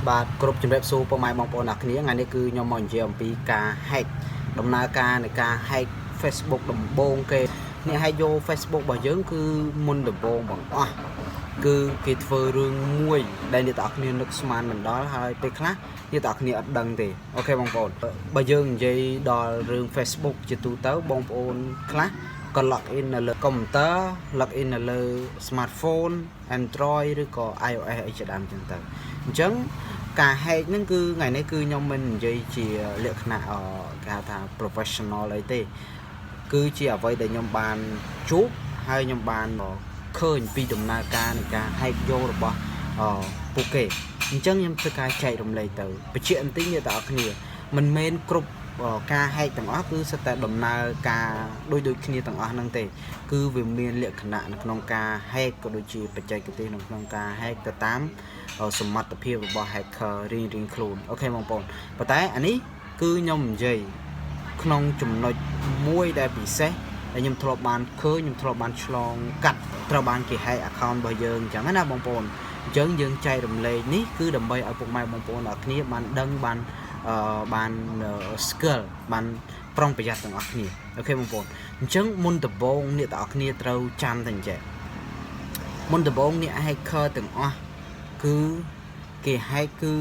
បាទគ្រប់ជំរាបសួរពុកម៉ែបងប្អូនអ្នកគ្នាថ្ងៃនេះគឺខ្ញុំមកនិយាយអំពីការ hack ដំណើរការនៃការ hack Facebook ដំបូងគេអ្នក hack យក Facebook របស់យើងគឺមុនដំបូងបងអស់គឺគេធ្វើរឿងមួយដែលអ្នកទាំងអស់គ្នានឹកស្មានមិនដល់ហើយពេលខ្លះអ្នកទាំងអស់គ្នាអត់ដឹងទេអូខេបងប្អូនបើយើងនិយាយដល់រឿង Facebook ជាទូទៅបងប្អូនខ្លះក៏ log in នៅលើ computer log in នៅលើ smartphone Android ឬក៏ iOS អីជាដើមចឹងទៅអញ្ចឹងការ hack ហ្នឹងគឺថ្ងៃនេះគឺខ្ញុំមិននិយាយជាលក្ខណៈគេហៅថា professional អីទេគឺជាអ្វីដែលខ្ញុំបានជួបហើយខ្ញុំបានឃើញពីដំណើរការនៃការ hack យករបស់ពួកគេអញ្ចឹងខ្ញុំធ្វើការចែករំលែកទៅបញ្ជាក់បន្តិចអ្នកទាំងអស់គ្នាមិនមែនគ្រប់ការ hack ទាំងអស់គឺសិតតែដំណើរការដូចគ្នាទាំងអស់ហ្នឹងទេគឺវាមានលក្ខណៈនៅក្នុងការ hack ក៏ដូចជាបច្ចេកទេសនៅក្នុងការ hack ទៅតាមសមត្ថភាពរបស់ hacker រៀងខ្លួនអូខេបងប្អូនប៉ុន្តែអានេះគឺខ្ញុំនិយាយក្នុងចំណុចមួយដែលពិសេសដែលខ្ញុំធ្លាប់បានឃើញខ្ញុំធ្លាប់បានឆ្លងកាត់ត្រូវបានគេ hack account របស់យើងអញ្ចឹងណាបងប្អូនអញ្ចឹងយើងចែករំលែកនេះគឺដើម្បីឲ្យពុកម៉ែបងប្អូនអ្នកគ្នាបានដឹងបាន skill បានប្រុងប្រយ័ត្នទាំងអស់គ្នាអូខេបងប្អូនអញ្ចឹងមុនដំបូងអ្នកទាំងអស់គ្នាត្រូវចាំតែអញ្ចឹងមុនដំបូងអ្នក hacker ទាំងអស់គឺគេ hack គឺ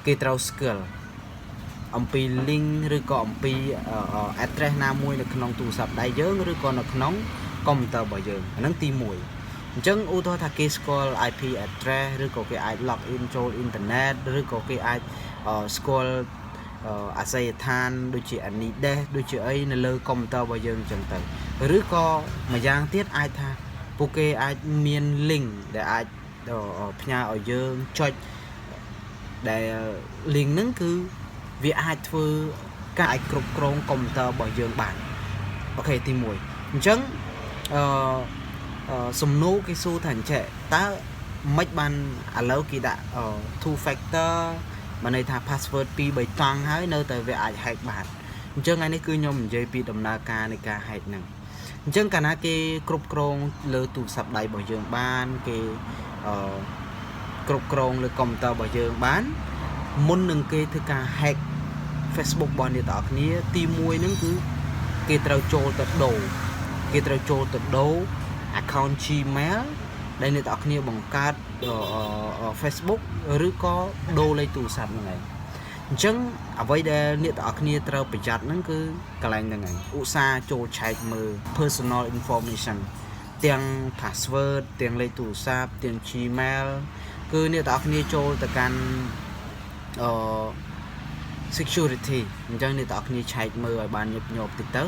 គេត្រូវ skill អំពី link ឬក៏អំពី address ណាមួយនៅក្នុងទូរស័ព្ទដៃយើងឬក៏នៅក្នុង computer របស់យើងអាហ្នឹងទី1អញ្ចឹងឧទាហរណ៍ថាគេស្គាល់ IP address ឬក៏គេអាច log in ចូល internet ឬក៏គេអាចស្គាល់អាសយដ្ឋានដូចជា Anides ដូចជាអីនៅលើ computer របស់យើងអញ្ចឹងទៅឬក៏ម្យ៉ាងទៀតអាចថាពួកគេអាចមាន link ដែលអាចផ្ញើឲ្យយើងចុចដែល link ហ្នឹងគឺវាអាចធ្វើការអាចគ្រប់គ្រង computer របស់យើងបានអូខេទី1អញ្ចឹងសំណួរគេសួរថាអញ្ចឹងតើមិនបានឥឡូវគេដាក់ two factor បានន័យថា password 2 3តង់ហើយនៅតែវាអាច hack បានអញ្ចឹងថ្ងៃនេះគឺខ្ញុំនិយាយពីដំណើរការនៃការ hack ហ្នឹងអញ្ចឹងកាលណាគេគ្រប់គ្រងលើទូរស័ព្ទដៃរបស់យើងបានគេគ្រប់គ្រងលើ computer របស់យើងបានមុននឹងគេធ្វើការ hack Facebook របស់អ្នកទាំងអស់គ្នាទី1ហ្នឹងគឺគេត្រូវចូលទៅដូរ account Gmail ដែលអ្នកទាំងអស់គ្នាបង្កើត Facebook ឬក៏ដូរលេខទូរស័ព្ទហ្នឹងឯងអញ្ចឹងអ្វីដែលអ្នកទាំងអស់គ្នាត្រូវប្រយ័ត្នហ្នឹងគឺកន្លែងហ្នឹងឯងឧស្សាហ៍ចូលឆែកមើល personal information ទាំង password ទាំងលេខទូរស័ព្ទទាំង Gmail គឺអ្នកទាំងអស់គ្នាចូលទៅកាន់security អញ្ចឹងអ្នកទាំងអស់គ្នាឆែកមើលឲ្យបានញឹកញាប់តិចទៅ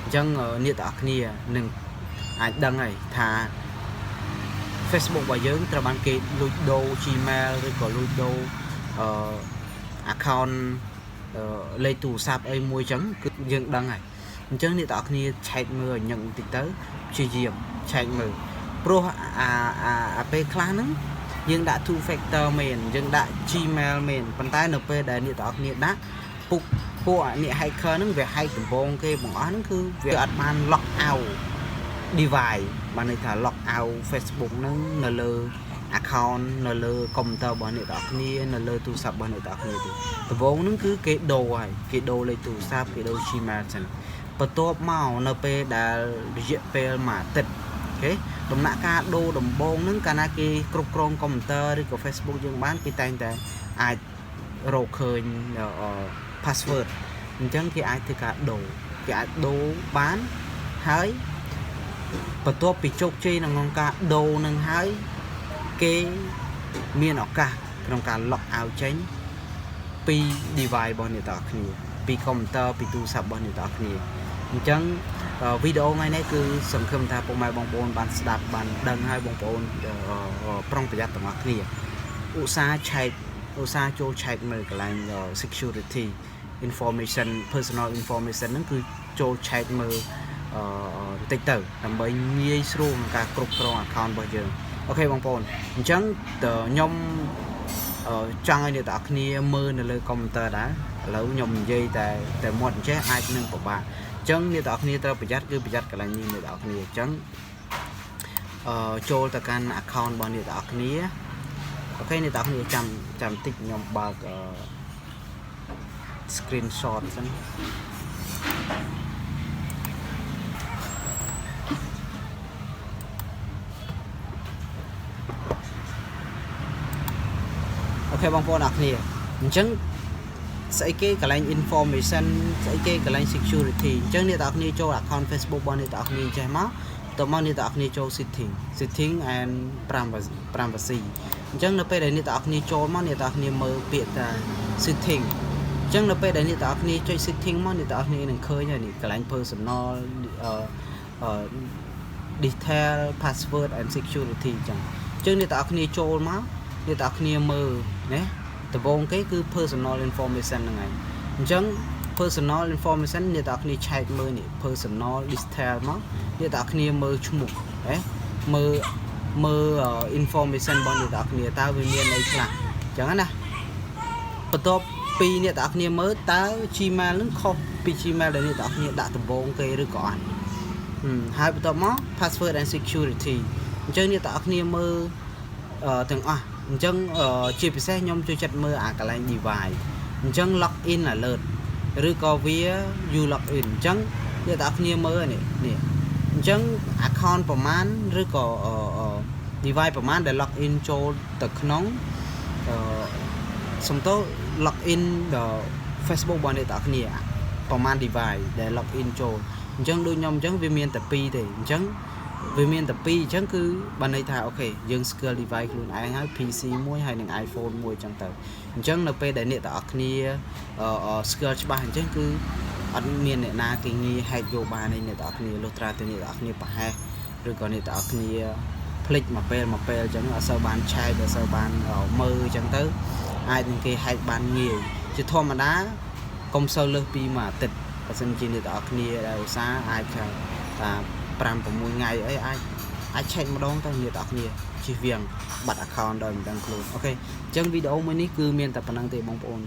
អញ្ចឹងអ្នកទាំងអស់គ្នានឹងអាចដឹងហើយថា Facebook របស់យើងត្រូវបានគេលួចដូរ Gmail ឬក៏លួចដូរaccount លេខទូរស័ព្ទអីមួយអញ្ចឹងគឺយើងដឹងហើយអញ្ចឹងអ្នកទាំងអស់គ្នាឆែកមើលឲ្យញឹកតិចទៅព្យាយាមឆែកមើលព្រោះអាពេលខ្លះហ្នឹងយើងដាក់ two factor មែនយើងដាក់ Gmail មែនប៉ុន្តែនៅពេលដែលអ្នកទាំងអស់គ្នាដាក់ពួកអ្នក hacker ហ្នឹងវា hack ដំបងគេបងអស់ហ្នឹងគឺវាអត់បាន lock out device បានន័យថា lock out Facebook ហ្នឹងនៅលើ account នៅលើ computer របស់អ្នកទាំងអស់គ្នានៅលើទូរស័ព្ទរបស់អ្នកទាំងអស់គ្នាទេដំបងហ្នឹងគឺគេដូរហើយគេដូរលេខទូរស័ព្ទគេដូរ Gmail ចឹងបន្ទាប់មកនៅពេលដែលរយៈពេលមួយអាទិត្យអូខេដំណាក់កាលដូរដំបងហ្នឹងកាលណាគេគ្រប់គ្រង computer ឬក៏ Facebook យើងបានគេតែងតែអាចរកឃើញ password អញ្ចឹងគេអាចធ្វើការដូរគេអាចដូរបានហើយបន្ទាប់ពីជោគជ័យក្នុងការដូរនឹងហើយគេមានឱកាសក្នុងការ lock out ចេញពី device របស់អ្នកទាំងអស់គ្នាពី computer ពីទូរស័ព្ទរបស់អ្នកទាំងអស់គ្នាអញ្ចឹងវីដេអូថ្ងៃនេះគឺសង្ឃឹមថាពុកម៉ែបងប្អូនបានស្ដាប់បានដឹងហើយបងប្អូនប្រុងប្រយ័ត្នទាំងអស់គ្នាឧស្សាហ៍ចូលឆែកមើលកន្លែង security information personal information ហ្នឹងគឺចូលឆែកមើលបន្តិចទៅដើម្បីងាយស្រួលក្នុងការគ្រប់គ្រង account របស់យើងអូខេបងប្អូនអញ្ចឹងខ្ញុំចង់ឲ្យអ្នកទាំងអស់គ្នាមើលនៅលើ computer ដែរឥឡូវខ្ញុំនិយាយតែមាត់អញ្ចេះអាចនឹងពិបាកអញ្ចឹងអ្នកទាំងអស់គ្នាត្រូវប្រយ័ត្នគឺប្រយ័ត្នកន្លែងនេះអ្នកទាំងអស់គ្នាអញ្ចឹងចូលទៅកាន់ account របស់អ្នកទាំងអស់គ្នា អូខេនេះតើគ្នាចាំតិចខ្ញុំបើកscreenshot សិនអូខេបងប្អូនអរគ្នាអញ្ចឹងស្អីគេកន្លែង information ស្អីគេកន្លែង security អញ្ចឹងអ្នកទាំងគ្នាចូល account Facebook របស់អ្នកទាំងគ្នាចេះមកតើមកអ្នកទាំងគ្នាចូល setting and privacy អញ្ចឹងនៅពេលដែលអ្នកទាំងគ្នាចូលមកអ្នកទាំងគ្នាមើលពាក្យថា setting អញ្ចឹងនៅពេលដែលអ្នកទាំងគ្នាចុច setting មកអ្នកទាំងគ្នានឹងឃើញហើយនេះកន្លែង personal detail password and security អញ្ចឹងអ្នកទាំងគ្នាចូលមកអ្នកទាំងគ្នាមើលណាដំបូងគេគឺ personal information ហ្នឹងហើយអញ្ចឹង personal information អ្នកទាំងគ្នាឆែកមើលនេះ personal detail មកអ្នកទាំងគ្នាមើលឈ្មោះណាមើល information របស់អ្នកទាំងគ្នាតើវាមានអីខ្លះអញ្ចឹងណាបន្ទាប់ពីអ្នកទាំងគ្នាមើលតើ Gmail នឹងខុសពី Gmail ដែលអ្នកទាំងគ្នាដាក់ដំបូងគេឬក៏អត់ហើយបន្ទាប់មក password and security អញ្ចឹងអ្នកទាំងគ្នាមើលទាំងអស់អញ្ចឹងជាពិសេសខ្ញុំចូលចិត្តមើលអាកន្លែង device អញ្ចឹង login alert ឬក៏វា you login អញ្ចឹងអ្នកទាំងគ្នាមើលនេះអញ្ចឹង account ប្រមាណឬក៏ device ប្រមាណដែល login ចូលទៅក្នុងសំទោ login Facebook របស់អ្នកទាំងគ្នាប្រមាណ device ដែល login ចូលអញ្ចឹងដូចខ្ញុំអញ្ចឹងវាមានតែ2ទេអញ្ចឹងវាមានតែ2អញ្ចឹងគឺបានន័យថាអូខេយើង skill device ខ្លួនឯងហើយ PC មួយហើយនឹង iPhone មួយអញ្ចឹងទៅអញ្ចឹងនៅពេលដែលអ្នកទាំងអស់គ្នា skill ច្បាស់អញ្ចឹងគឺអត់មានអ្នកណាគេងាយ hack យកបានទេអ្នកទាំងអស់គ្នាលុះត្រាតែអ្នកទាំងអស់គ្នាប្រហែសឬក៏អ្នកទាំងអស់គ្នាភ្លេចមកពេលអញ្ចឹងអត់សូវបានឆែកអត់សូវបានមើលអញ្ចឹងទៅអាចនឹងគេ hack បានងាយជាធម្មតាកុំសូវលើសពីមួយអាទិត្យបើសិនជាអ្នកទាំងអស់គ្នាដែលឧស្សាហ៍អាចថា5-6ថ្ងៃអីអាចឆែកម្ដងទៅអ្នកទាំងអស់គ្នាជិះវៀងបាត់ account ដោយមិនដឹងខ្លួនអូខេអញ្ចឹងវីដេអូមួយនេះគឺមានតែប៉ុណ្្នឹងទេបងប្អូន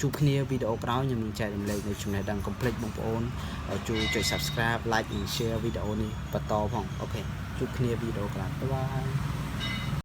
ជួបគ្នាវីដេអូក្រោយខ្ញុំនឹងចែករំលែកនៅចំណេះដឹង complete បងប្អូនជួយចុច subscribe like និង share វីដេអូនេះបន្តផងអូខេជួបគ្នាវីដេអូក្រោយបាយ